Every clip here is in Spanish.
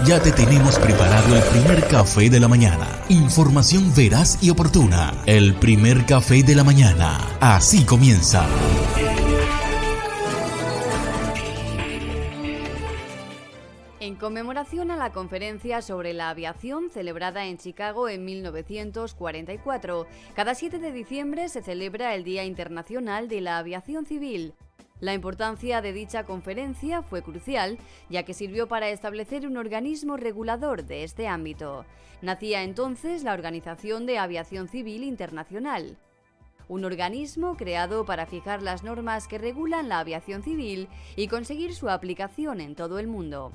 Ya te tenemos preparado el primer café de la mañana. Información veraz y oportuna. El primer café de la mañana. Así comienza. En conmemoración a la conferencia sobre la aviación celebrada en Chicago en 1944, cada 7 de diciembre se celebra el Día Internacional de la Aviación Civil. La importancia de dicha conferencia fue crucial, ya que sirvió para establecer un organismo regulador de este ámbito. Nacía entonces la Organización de Aviación Civil Internacional, un organismo creado para fijar las normas que regulan la aviación civil y conseguir su aplicación en todo el mundo.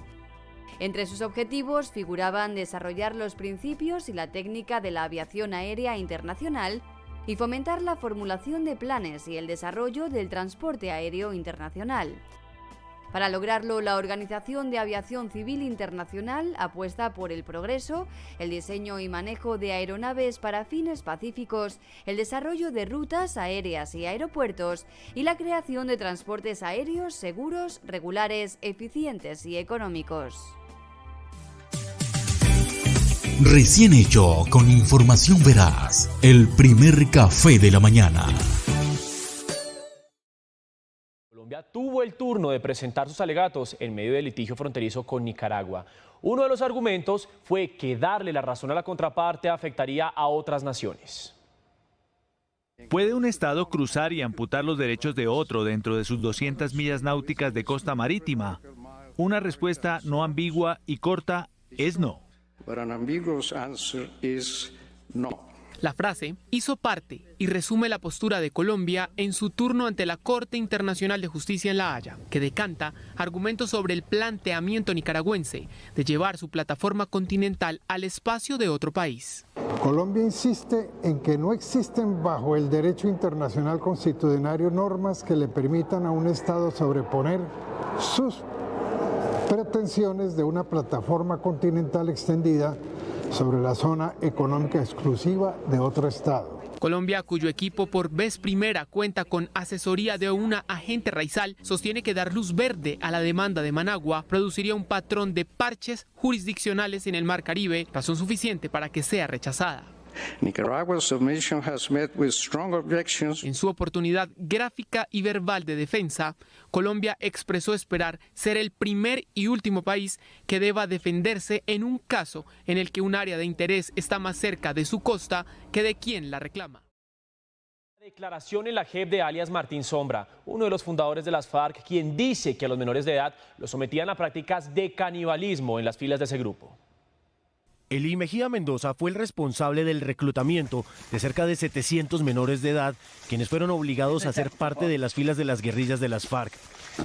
Entre sus objetivos figuraban desarrollar los principios y la técnica de la aviación aérea internacional y fomentar la formulación de planes y el desarrollo del transporte aéreo internacional. Para lograrlo, la Organización de Aviación Civil Internacional apuesta por el progreso, el diseño y manejo de aeronaves para fines pacíficos, el desarrollo de rutas aéreas y aeropuertos y la creación de transportes aéreos seguros, regulares, eficientes y económicos. Recién hecho, con información veraz, el primer café de la mañana. Colombia tuvo el turno de presentar sus alegatos en medio del litigio fronterizo con Nicaragua. Uno de los argumentos fue que darle la razón a la contraparte afectaría a otras naciones. ¿Puede un Estado cruzar y amputar los derechos de otro dentro de sus 200 millas náuticas de costa marítima? Una respuesta no ambigua y corta es no. La frase hizo parte y resume la postura de Colombia en su turno ante la Corte Internacional de Justicia en La Haya, que decanta argumentos sobre el planteamiento nicaragüense de llevar su plataforma continental al espacio de otro país. Colombia insiste en que no existen bajo el derecho internacional constitucional normas que le permitan a un Estado sobreponer sus pretensiones de una plataforma continental extendida sobre la zona económica exclusiva de otro Estado. Colombia, cuyo equipo por vez primera cuenta con asesoría de una agente raizal, sostiene que dar luz verde a la demanda de Managua produciría un patrón de parches jurisdiccionales en el Mar Caribe, razón suficiente para que sea rechazada. En su oportunidad gráfica y verbal de defensa, Colombia expresó esperar ser el primer y último país que deba defenderse en un caso en el que un área de interés está más cerca de su costa que de quien la reclama. Declaración en la JEP de alias Martín Sombra, uno de los fundadores de las FARC, quien dice que a los menores de edad los sometían a prácticas de canibalismo en las filas de ese grupo. Elí Mejía Mendoza fue el responsable del reclutamiento de cerca de 700 menores de edad, quienes fueron obligados a ser parte de las filas de las guerrillas de las FARC.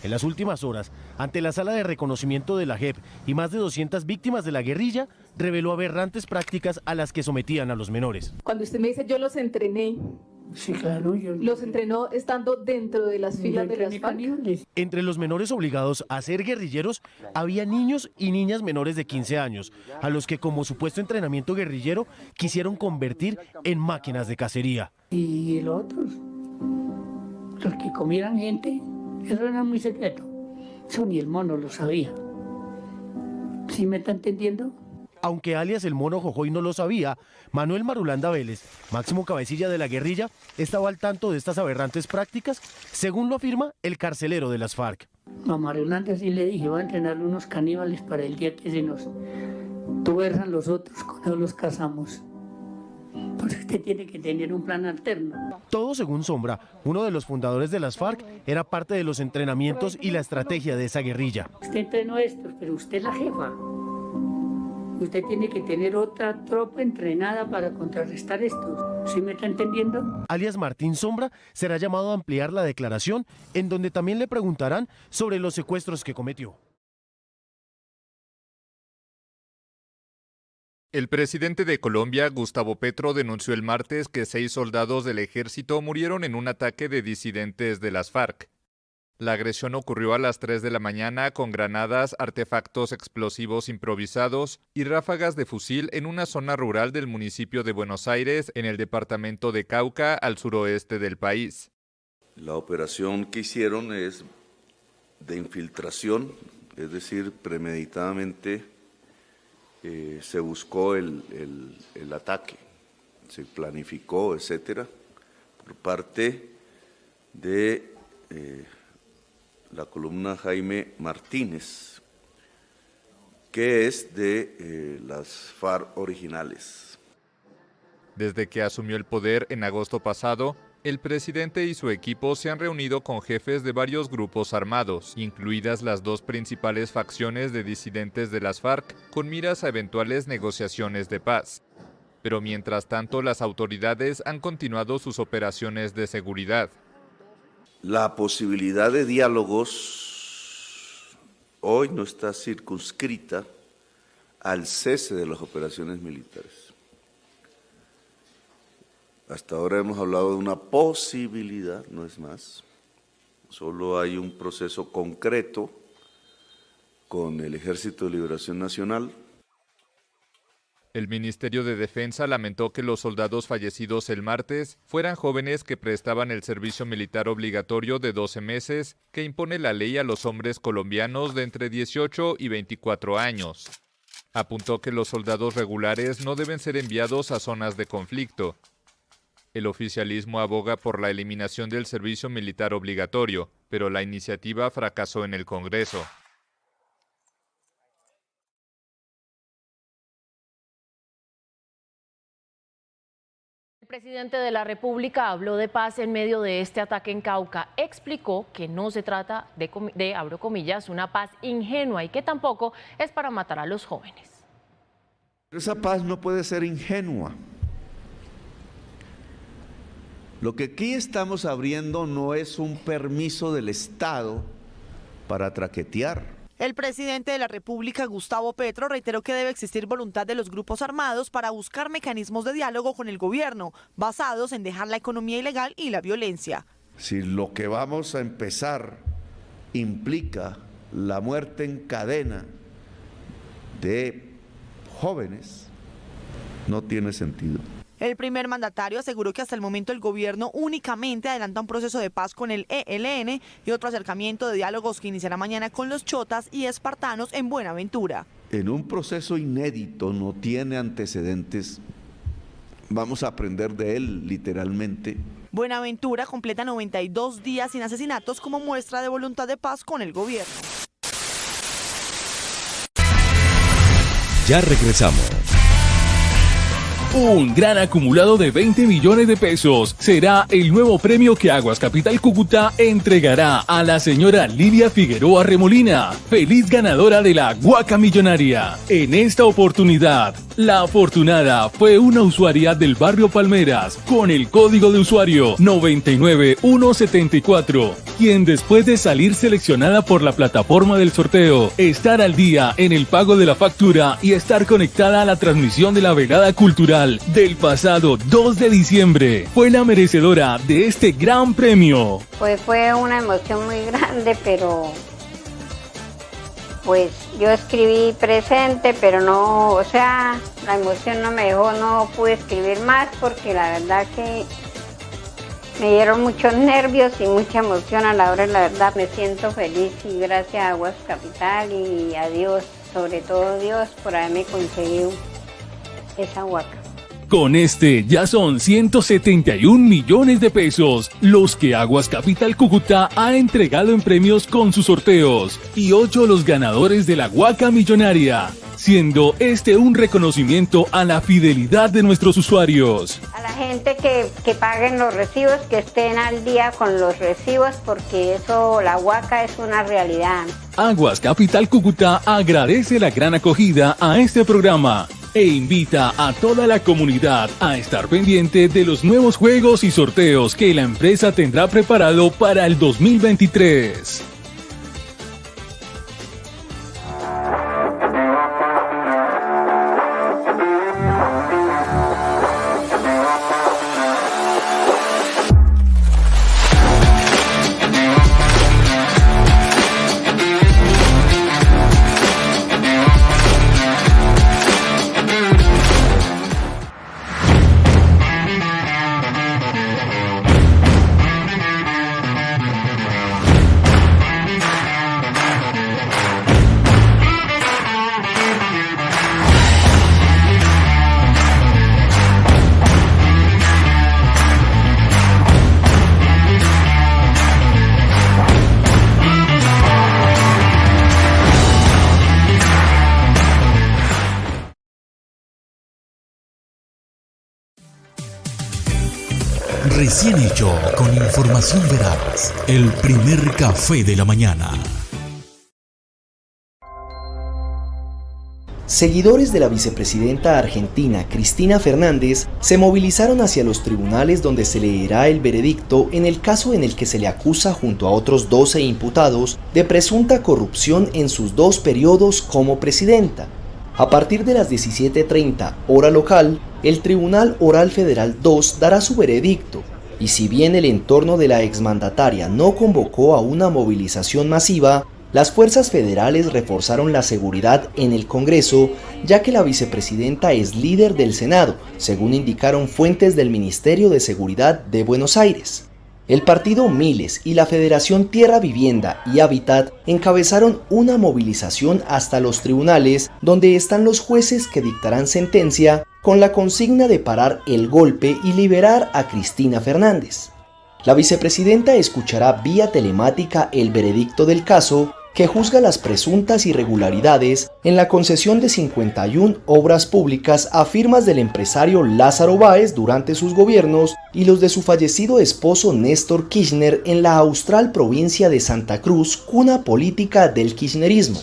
En las últimas horas, ante la sala de reconocimiento de la JEP y más de 200 víctimas de la guerrilla, reveló aberrantes prácticas a las que sometían a los menores. Cuando usted me dice yo los entrené, sí, claro, yo los entrenó estando dentro de las filas de las FARC. Entre los menores obligados a ser guerrilleros había niños y niñas menores de 15 años, a los que como supuesto entrenamiento guerrillero quisieron convertir en máquinas de cacería. Y los otros, los que comieran gente, eso era muy secreto. Eso ni el mono lo sabía. ¿Sí me está entendiendo? Aunque alias el Mono Jojoy no lo sabía, Manuel Marulanda Vélez, máximo cabecilla de la guerrilla, estaba al tanto de estas aberrantes prácticas, según lo afirma el carcelero de las FARC. A Marulanda sí le dije, voy a entrenar unos caníbales para el día que se nos tuerzan los otros, cuando los cazamos. Porque usted tiene que tener un plan alterno. Todo según Sombra, uno de los fundadores de las FARC, era parte de los entrenamientos y la estrategia de esa guerrilla. Usted entrenó estos, pero usted es la jefa. Usted tiene que tener otra tropa entrenada para contrarrestar esto. ¿Sí me está entendiendo? Alias Martín Sombra será llamado a ampliar la declaración, en donde también le preguntarán sobre los secuestros que cometió. El presidente de Colombia, Gustavo Petro, denunció el martes que 6 soldados del ejército murieron en un ataque de disidentes de las FARC. La agresión ocurrió a las 3 de la mañana con granadas, artefactos explosivos improvisados y ráfagas de fusil en una zona rural del municipio de Buenos Aires, en el departamento de Cauca, al suroeste del país. La operación que hicieron es de infiltración, es decir, premeditadamente se buscó el ataque, se planificó, etcétera, por parte de la columna Jaime Martínez, que es de las FARC originales. Desde que asumió el poder en agosto pasado, el presidente y su equipo se han reunido con jefes de varios grupos armados, incluidas las dos principales facciones de disidentes de las FARC, con miras a eventuales negociaciones de paz. Pero mientras tanto, las autoridades han continuado sus operaciones de seguridad. La posibilidad de diálogos hoy no está circunscrita al cese de las operaciones militares. Hasta ahora hemos hablado de una posibilidad, no es más. Solo hay un proceso concreto con el Ejército de Liberación Nacional. El Ministerio de Defensa lamentó que los soldados fallecidos el martes fueran jóvenes que prestaban el servicio militar obligatorio de 12 meses que impone la ley a los hombres colombianos de entre 18 y 24 años. Apuntó que los soldados regulares no deben ser enviados a zonas de conflicto. El oficialismo aboga por la eliminación del servicio militar obligatorio, pero la iniciativa fracasó en el Congreso. El presidente de la República habló de paz en medio de este ataque en Cauca. Explicó que no se trata de, abro comillas, una paz ingenua y que tampoco es para matar a los jóvenes. Esa paz no puede ser ingenua. Lo que aquí estamos abriendo no es un permiso del Estado para traquetear. El presidente de la República, Gustavo Petro, reiteró que debe existir voluntad de los grupos armados para buscar mecanismos de diálogo con el gobierno, basados en dejar la economía ilegal y la violencia. Si lo que vamos a empezar implica la muerte en cadena de jóvenes, no tiene sentido. El primer mandatario aseguró que hasta el momento el gobierno únicamente adelanta un proceso de paz con el ELN y otro acercamiento de diálogos que iniciará mañana con los chotas y espartanos en Buenaventura. En un proceso inédito, no tiene antecedentes, vamos a aprender de él literalmente. Buenaventura completa 92 días sin asesinatos como muestra de voluntad de paz con el gobierno. Ya regresamos. Un gran acumulado de 20 millones de pesos será el nuevo premio que Aguas Capital Cúcuta entregará a la señora Lilia Figueroa Remolina, feliz ganadora de la Guaca Millonaria. En esta oportunidad, la afortunada fue una usuaria del barrio Palmeras con el código de usuario 99174, quien después de salir seleccionada por la plataforma del sorteo, estar al día en el pago de la factura y estar conectada a la transmisión de la velada cultural del pasado 2 de diciembre, fue la merecedora de este gran premio. Pues fue una emoción muy grande, pero pues yo escribí presente, pero no, o sea, la emoción no me dejó, no pude escribir más porque la verdad que me dieron muchos nervios y mucha emoción a la hora, la verdad me siento feliz y gracias a Aguas Capital y a Dios, sobre todo Dios, por haberme conseguido esa guaca. Con este ya son 171 millones de pesos los que Aguas Capital Cúcuta ha entregado en premios con sus sorteos y 8 los ganadores de la Guaca Millonaria, siendo este un reconocimiento a la fidelidad de nuestros usuarios. A la gente que paguen los recibos, que estén al día con los recibos, porque eso, la Guaca es una realidad. Aguas Capital Cúcuta agradece la gran acogida a este programa e invita a toda la comunidad a estar pendiente de los nuevos juegos y sorteos que la empresa tendrá preparado para el 2023. Recién hecho, con información veraz. El primer café de la mañana. Seguidores de la vicepresidenta argentina Cristina Fernández se movilizaron hacia los tribunales donde se leerá el veredicto en el caso en el que se le acusa junto a otros 12 imputados de presunta corrupción en sus 2 periodos como presidenta. A partir de las 17:30 hora local, el Tribunal Oral Federal 2 dará su veredicto, y si bien el entorno de la exmandataria no convocó a una movilización masiva, las fuerzas federales reforzaron la seguridad en el Congreso, ya que la vicepresidenta es líder del Senado, según indicaron fuentes del Ministerio de Seguridad de Buenos Aires. El partido Miles y la Federación Tierra Vivienda y Hábitat encabezaron una movilización hasta los tribunales, donde están los jueces que dictarán sentencia, con la consigna de parar el golpe y liberar a Cristina Fernández. La vicepresidenta escuchará vía telemática el veredicto del caso, que juzga las presuntas irregularidades en la concesión de 51 obras públicas a firmas del empresario Lázaro Báez durante sus gobiernos y los de su fallecido esposo Néstor Kirchner en la austral provincia de Santa Cruz, cuna política del kirchnerismo.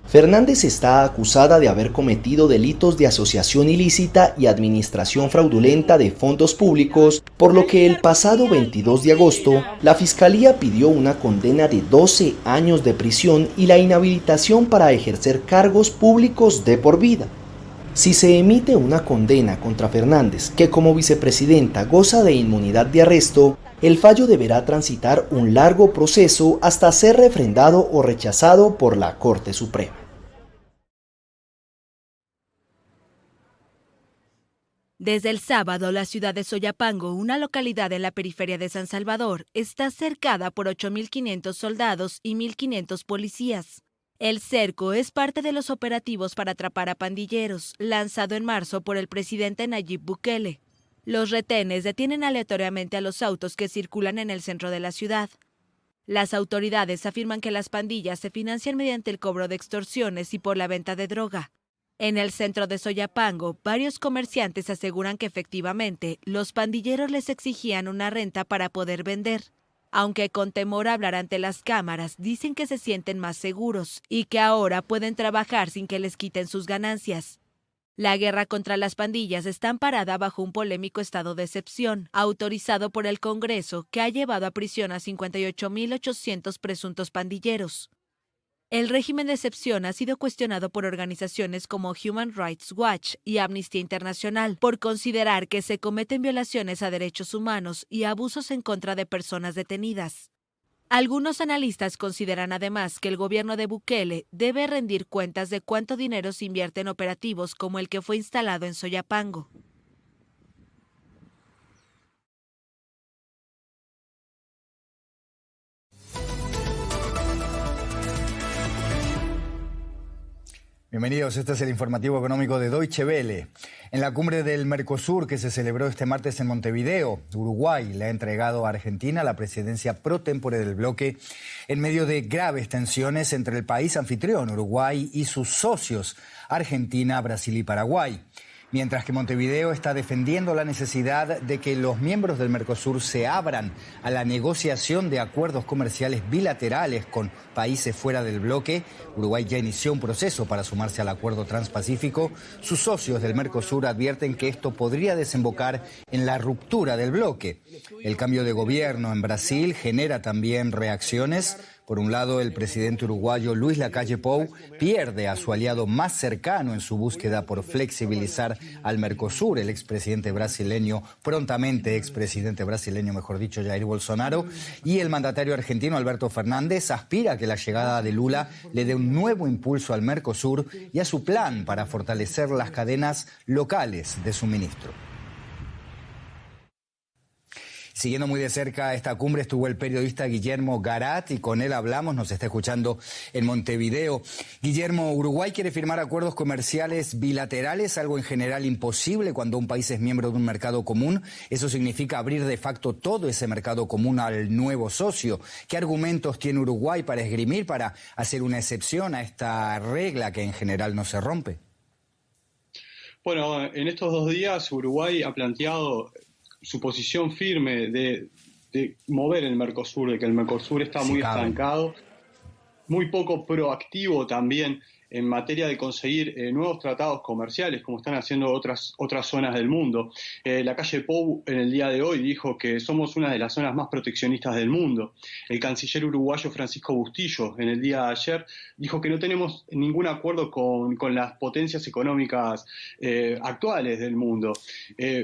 Fernández está acusada de haber cometido delitos de asociación ilícita y administración fraudulenta de fondos públicos, por lo que el pasado 22 de agosto, la Fiscalía pidió una condena de 12 años de prisión y la inhabilitación para ejercer cargos públicos de por vida. Si se emite una condena contra Fernández, que como vicepresidenta goza de inmunidad de arresto, el fallo deberá transitar un largo proceso hasta ser refrendado o rechazado por la Corte Suprema. Desde el sábado, la ciudad de Soyapango, una localidad en la periferia de San Salvador, está cercada por 8.500 soldados y 1.500 policías. El cerco es parte de los operativos para atrapar a pandilleros, lanzado en marzo por el presidente Nayib Bukele. Los retenes detienen aleatoriamente a los autos que circulan en el centro de la ciudad. Las autoridades afirman que las pandillas se financian mediante el cobro de extorsiones y por la venta de droga. En el centro de Soyapango, varios comerciantes aseguran que efectivamente los pandilleros les exigían una renta para poder vender. Aunque con temor a hablar ante las cámaras, dicen que se sienten más seguros y que ahora pueden trabajar sin que les quiten sus ganancias. La guerra contra las pandillas está amparada bajo un polémico estado de excepción, autorizado por el Congreso, que ha llevado a prisión a 58.800 presuntos pandilleros. El régimen de excepción ha sido cuestionado por organizaciones como Human Rights Watch y Amnistía Internacional por considerar que se cometen violaciones a derechos humanos y abusos en contra de personas detenidas. Algunos analistas consideran además que el gobierno de Bukele debe rendir cuentas de cuánto dinero se invierte en operativos como el que fue instalado en Soyapango. Bienvenidos, este es el informativo económico de Deutsche Welle. En la cumbre del Mercosur que se celebró este martes en Montevideo, Uruguay le ha entregado a Argentina la presidencia pro tempore del bloque en medio de graves tensiones entre el país anfitrión, Uruguay, y sus socios, Argentina, Brasil y Paraguay. Mientras que Montevideo está defendiendo la necesidad de que los miembros del Mercosur se abran a la negociación de acuerdos comerciales bilaterales con países fuera del bloque, Uruguay ya inició un proceso para sumarse al acuerdo transpacífico. Sus socios del Mercosur advierten que esto podría desembocar en la ruptura del bloque. El cambio de gobierno en Brasil genera también reacciones. Por un lado, el presidente uruguayo Luis Lacalle Pou pierde a su aliado más cercano en su búsqueda por flexibilizar al Mercosur, el expresidente brasileño, mejor dicho, Jair Bolsonaro, y el mandatario argentino Alberto Fernández aspira a que la llegada de Lula le dé un nuevo impulso al Mercosur y a su plan para fortalecer las cadenas locales de suministro. Siguiendo muy de cerca esta cumbre estuvo el periodista Guillermo Garat y con él hablamos, nos está escuchando en Montevideo. Guillermo, Uruguay quiere firmar acuerdos comerciales bilaterales, algo en general imposible cuando un país es miembro de un mercado común. Eso significa abrir de facto todo ese mercado común al nuevo socio. ¿Qué argumentos tiene Uruguay para esgrimir, para hacer una excepción a esta regla que en general no se rompe? Bueno, en estos 2 días Uruguay ha planteado su posición firme de mover el Mercosur, de que el Mercosur está muy estancado, muy poco proactivo también en materia de conseguir nuevos tratados comerciales, como están haciendo otras zonas del mundo. La calle Pou en el día de hoy dijo que somos una de las zonas más proteccionistas del mundo. El canciller uruguayo Francisco Bustillo en el día de ayer dijo que no tenemos ningún acuerdo con las potencias económicas actuales del mundo.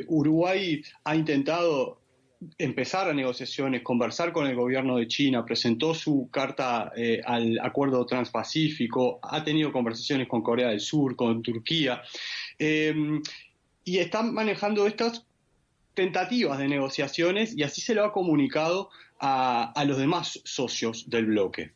Uruguay ha intentado empezar a negociaciones, conversar con el gobierno de China, presentó su carta al acuerdo transpacífico, ha tenido conversaciones con Corea del Sur, con Turquía, y están manejando estas tentativas de negociaciones y así se lo ha comunicado a los demás socios del bloque.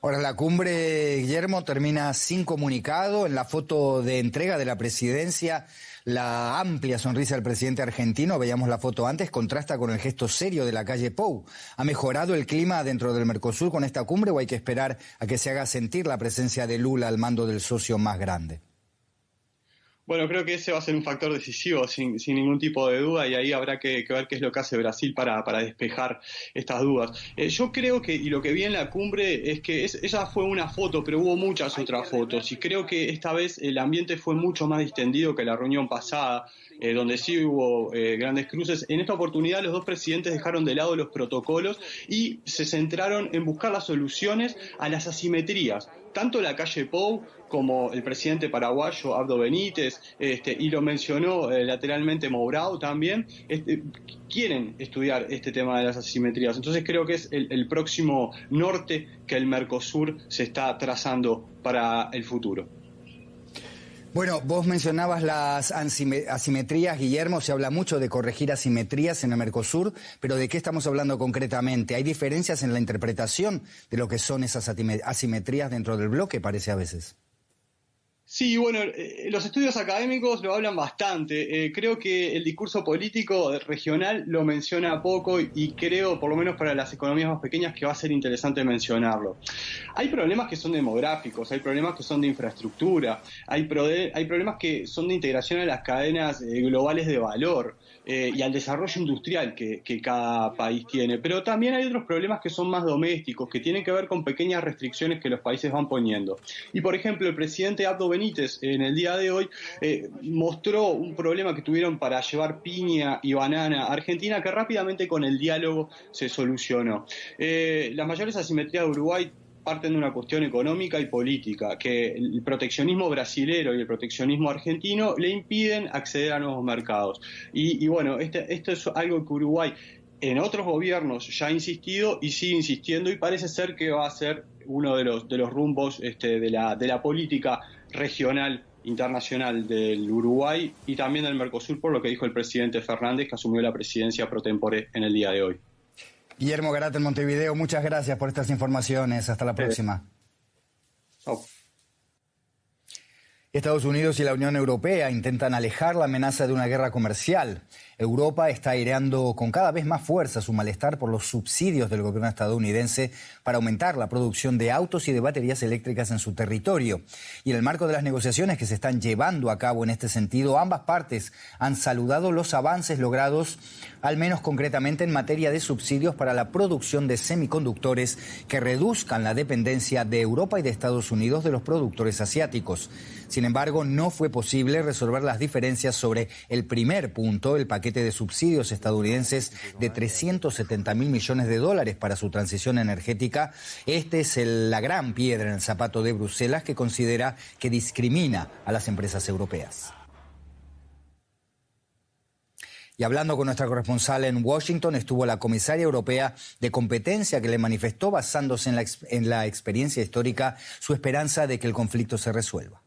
Ahora, la cumbre, Guillermo, termina sin comunicado. En la foto de entrega de la presidencia, la amplia sonrisa del presidente argentino, veíamos la foto antes, contrasta con el gesto serio de la calle Pou. ¿Ha mejorado el clima dentro del Mercosur con esta cumbre o hay que esperar a que se haga sentir la presencia de Lula al mando del socio más grande? Bueno, creo que ese va a ser un factor decisivo, sin ningún tipo de duda, y ahí habrá que ver qué es lo que hace Brasil para despejar estas dudas. Yo creo que, y lo que vi en la cumbre, es que esa fue una foto, pero hubo muchas otras fotos, y creo que esta vez el ambiente fue mucho más distendido que la reunión pasada, donde sí hubo grandes cruces. En esta oportunidad los dos presidentes dejaron de lado los protocolos y se centraron en buscar las soluciones a las asimetrías. Tanto la calle Pou como el presidente paraguayo Abdo Benítez, y lo mencionó lateralmente Mourão también, quieren estudiar este tema de las asimetrías. Entonces creo que es el próximo norte que el Mercosur se está trazando para el futuro. Bueno, vos mencionabas las asimetrías, Guillermo, se habla mucho de corregir asimetrías en el Mercosur, pero ¿de qué estamos hablando concretamente? ¿Hay diferencias en la interpretación de lo que son esas asimetrías dentro del bloque, parece a veces? Sí, bueno, los estudios académicos lo hablan bastante. Creo que el discurso político regional lo menciona poco y creo, por lo menos para las economías más pequeñas, que va a ser interesante mencionarlo. Hay problemas que son demográficos, hay problemas que son de infraestructura, hay problemas que son de integración a las cadenas globales de valor y al desarrollo industrial que cada país tiene. Pero también hay otros problemas que son más domésticos, que tienen que ver con pequeñas restricciones que los países van poniendo. Y, por ejemplo, el presidente Abdo Benítez en el día de hoy mostró un problema que tuvieron para llevar piña y banana a Argentina, que rápidamente con el diálogo se solucionó. Las mayores asimetrías de Uruguay parten de una cuestión económica y política, que el proteccionismo brasilero y el proteccionismo argentino le impiden acceder a nuevos mercados. Y bueno, esto es algo que Uruguay en otros gobiernos ya ha insistido y sigue insistiendo, y parece ser que va a ser uno de los rumbos de la política regional internacional del Uruguay y también del Mercosur, por lo que dijo el presidente Fernández, que asumió la presidencia pro tempore en el día de hoy. Guillermo Garate en Montevideo, muchas gracias por estas informaciones. Hasta la próxima. Chao. Estados Unidos y la Unión Europea intentan alejar la amenaza de una guerra comercial. Europa está aireando con cada vez más fuerza su malestar por los subsidios del gobierno estadounidense para aumentar la producción de autos y de baterías eléctricas en su territorio. Y en el marco de las negociaciones que se están llevando a cabo en este sentido, ambas partes han saludado los avances logrados, al menos concretamente en materia de subsidios para la producción de semiconductores que reduzcan la dependencia de Europa y de Estados Unidos de los productores asiáticos. Sin embargo, no fue posible resolver las diferencias sobre el primer punto, el paquete de subsidios estadounidenses de $370.000 millones para su transición energética. Este es la gran piedra en el zapato de Bruselas, que considera que discrimina a las empresas europeas. Y hablando con nuestra corresponsal en Washington, estuvo la comisaria europea de competencia, que le manifestó, basándose en la experiencia histórica, su esperanza de que el conflicto se resuelva.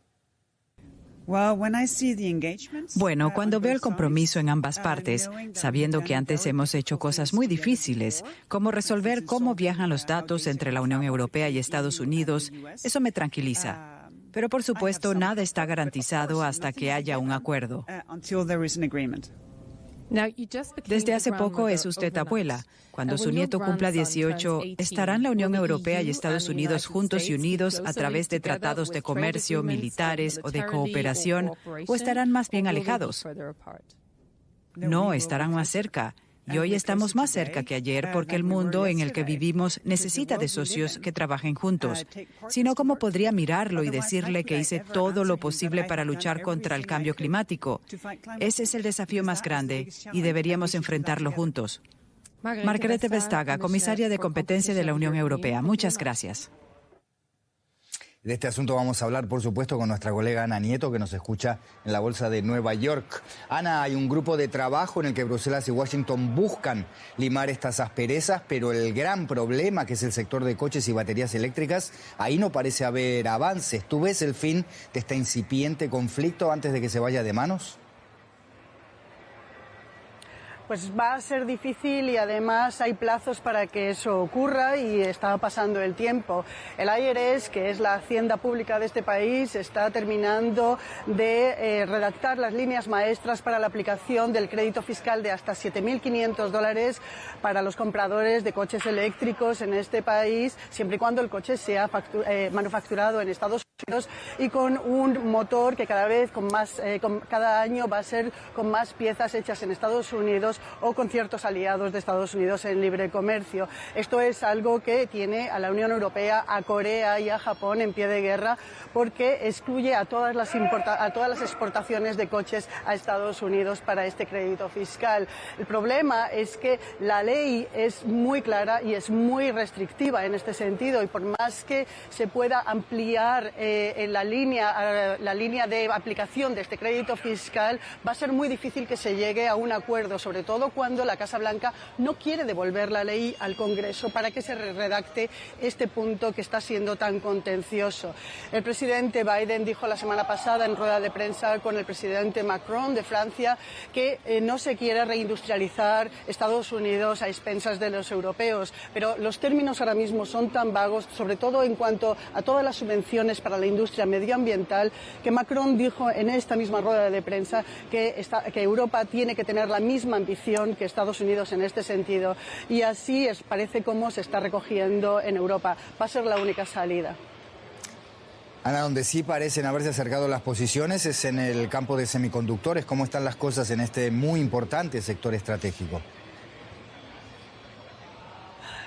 Bueno, cuando veo el compromiso en ambas partes, sabiendo que antes hemos hecho cosas muy difíciles, como resolver cómo viajan los datos entre la Unión Europea y Estados Unidos, eso me tranquiliza. Pero por supuesto, nada está garantizado hasta que haya un acuerdo. Desde hace poco es usted abuela. Cuando su nieto cumpla 18, ¿estarán la Unión Europea y Estados Unidos juntos y unidos a través de tratados de comercio, militares o de cooperación, o estarán más bien alejados? No, estarán más cerca. Y hoy estamos más cerca que ayer porque el mundo en el que vivimos necesita de socios que trabajen juntos. Si no, ¿cómo podría mirarlo y decirle que hice todo lo posible para luchar contra el cambio climático? Ese es el desafío más grande y deberíamos enfrentarlo juntos. Margrethe Vestager, comisaria de competencia de la Unión Europea. Muchas gracias. De este asunto vamos a hablar, por supuesto, con nuestra colega Ana Nieto, que nos escucha en la Bolsa de Nueva York. Ana, hay un grupo de trabajo en el que Bruselas y Washington buscan limar estas asperezas, pero el gran problema, que es el sector de coches y baterías eléctricas, ahí no parece haber avances. ¿Tú ves el fin de este incipiente conflicto antes de que se vaya de manos? Pues va a ser difícil y además hay plazos para que eso ocurra y está pasando el tiempo. El IRS, que es la hacienda pública de este país, está terminando de redactar las líneas maestras para la aplicación del crédito fiscal de hasta $7.500 para los compradores de coches eléctricos en este país, siempre y cuando el coche sea manufacturado en Estados Unidos y con un motor que cada año va a ser con más piezas hechas en Estados Unidos o con ciertos aliados de Estados Unidos en libre comercio. Esto es algo que tiene a la Unión Europea, a Corea y a Japón en pie de guerra porque excluye a todas las exportaciones de coches a Estados Unidos para este crédito fiscal. El problema es que la ley es muy clara y es muy restrictiva en este sentido y por más que se pueda ampliar en la línea de aplicación de este crédito fiscal, va a ser muy difícil que se llegue a un acuerdo, sobre todo cuando la Casa Blanca no quiere devolver la ley al Congreso para que se redacte este punto que está siendo tan contencioso. El presidente Biden dijo la semana pasada en rueda de prensa con el presidente Macron de Francia que no se quiere reindustrializar Estados Unidos a expensas de los europeos, pero los términos ahora mismo son tan vagos, sobre todo en cuanto a todas las subvenciones para la industria medioambiental, que Macron dijo en esta misma rueda de prensa que Europa tiene que tener la misma ambición que Estados Unidos en este sentido y así parece como se está recogiendo en Europa. Va a ser la única salida. Ana, donde sí parecen haberse acercado las posiciones es en el campo de semiconductores. ¿Cómo están las cosas en este muy importante sector estratégico?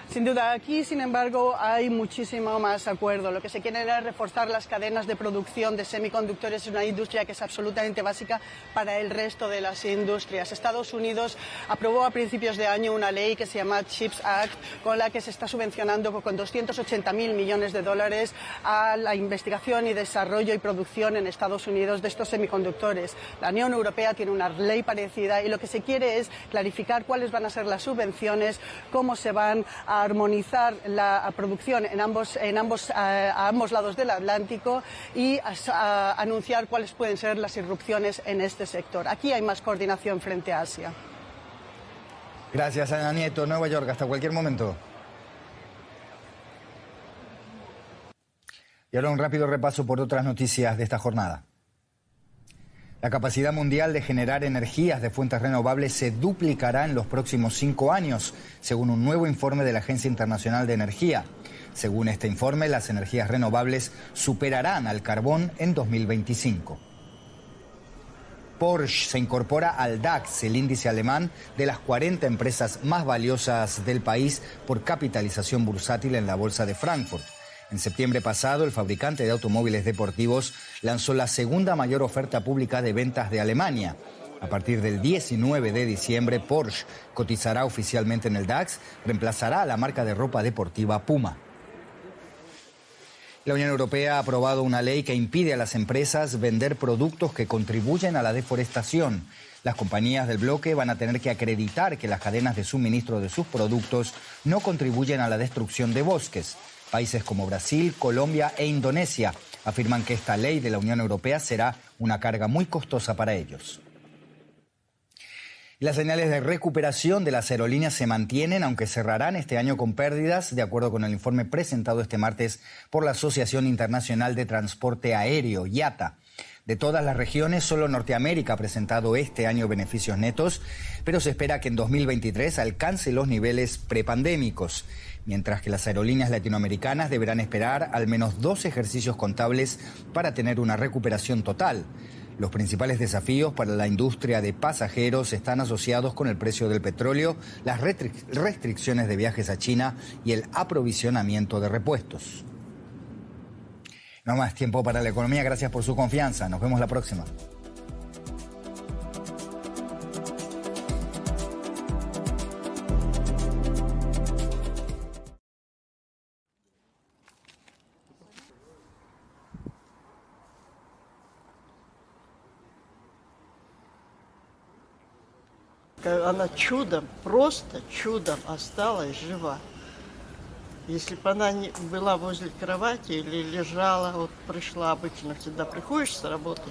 Sin duda, aquí, sin embargo, hay muchísimo más acuerdo. Lo que se quiere es reforzar las cadenas de producción de semiconductores, una industria que es absolutamente básica para el resto de las industrias. Estados Unidos aprobó a principios de año una ley que se llama CHIPS Act, con la que se está subvencionando con $280.000 millones a la investigación y desarrollo y producción en Estados Unidos de estos semiconductores. La Unión Europea tiene una ley parecida y lo que se quiere es clarificar cuáles van a ser las subvenciones, cómo se van a armonizar la producción a ambos lados del Atlántico y anunciar cuáles pueden ser las irrupciones en este sector. Aquí hay más coordinación frente a Asia. Gracias, Ana Nieto, Nueva York. Hasta cualquier momento. Y ahora un rápido repaso por otras noticias de esta jornada. La capacidad mundial de generar energías de fuentes renovables se duplicará en los próximos 5 años, según un nuevo informe de la Agencia Internacional de Energía. Según este informe, las energías renovables superarán al carbón en 2025. Porsche se incorpora al DAX, el índice alemán de las 40 empresas más valiosas del país por capitalización bursátil en la Bolsa de Frankfurt. En septiembre pasado, el fabricante de automóviles deportivos lanzó la segunda mayor oferta pública de ventas de Alemania. A partir del 19 de diciembre, Porsche cotizará oficialmente en el DAX, reemplazará a la marca de ropa deportiva Puma. La Unión Europea ha aprobado una ley que impide a las empresas vender productos que contribuyen a la deforestación. Las compañías del bloque van a tener que acreditar que las cadenas de suministro de sus productos no contribuyen a la destrucción de bosques. Países como Brasil, Colombia e Indonesia afirman que esta ley de la Unión Europea será una carga muy costosa para ellos. Las señales de recuperación de las aerolíneas se mantienen, aunque cerrarán este año con pérdidas, de acuerdo con el informe presentado este martes por la Asociación Internacional de Transporte Aéreo, IATA. De todas las regiones, solo Norteamérica ha presentado este año beneficios netos, pero se espera que en 2023 alcance los niveles prepandémicos, mientras que las aerolíneas latinoamericanas deberán esperar al menos 2 ejercicios contables para tener una recuperación total. Los principales desafíos para la industria de pasajeros están asociados con el precio del petróleo, las restricciones de viajes a China y el aprovisionamiento de repuestos. No más tiempo para la economía, gracias por su confianza. Nos vemos la próxima. Она чудом, просто чудом осталась жива. Если бы она не была возле кровати или лежала, вот пришла обычно, всегда приходишь с работы.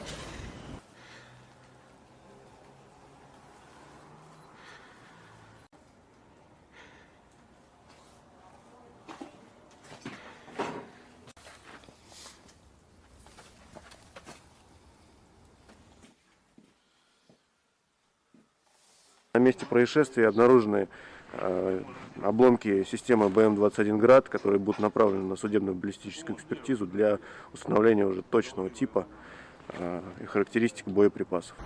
На месте происшествия обнаружены обломки системы БМ-21 «Град», которые будут направлены на судебно-баллистическую экспертизу для установления уже точного типа и характеристик боеприпасов.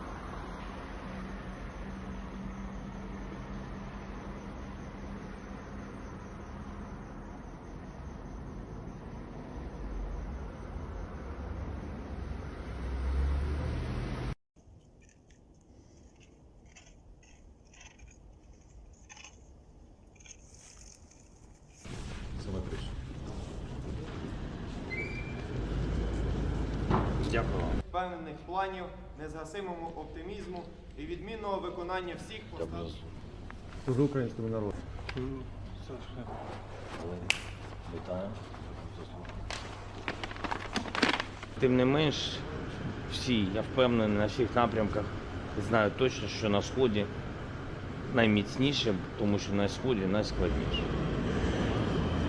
Дякую. Впевнених планів, незгасимому оптимізму і відмінного виконання всіх поставлених. Служу українському народу. Вітаю. Тим не менш, всі, я впевнений, на всіх напрямках знаю точно, що на Сході найміцніше, тому що на Сході найскладніше.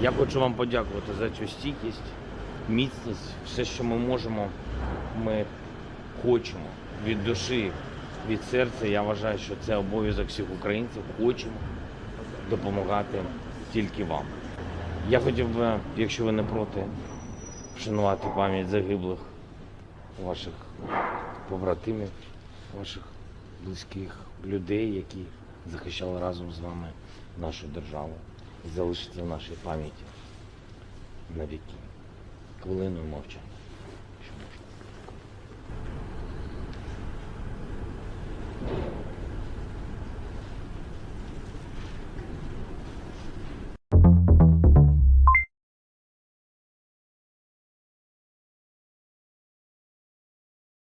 Я хочу вам подякувати за цю стійкість, міцність, все, що ми можемо, ми хочемо від душі, від серця. Я вважаю, що це обов'язок всіх українців. Хочемо допомагати тільки вам. Я хотів би, якщо ви не проти, вшанувати пам'ять загиблих ваших побратимів, ваших близьких людей, які захищали разом з вами нашу державу. І залишиться в нашій пам'яті навіки. Хвилиною мовчання.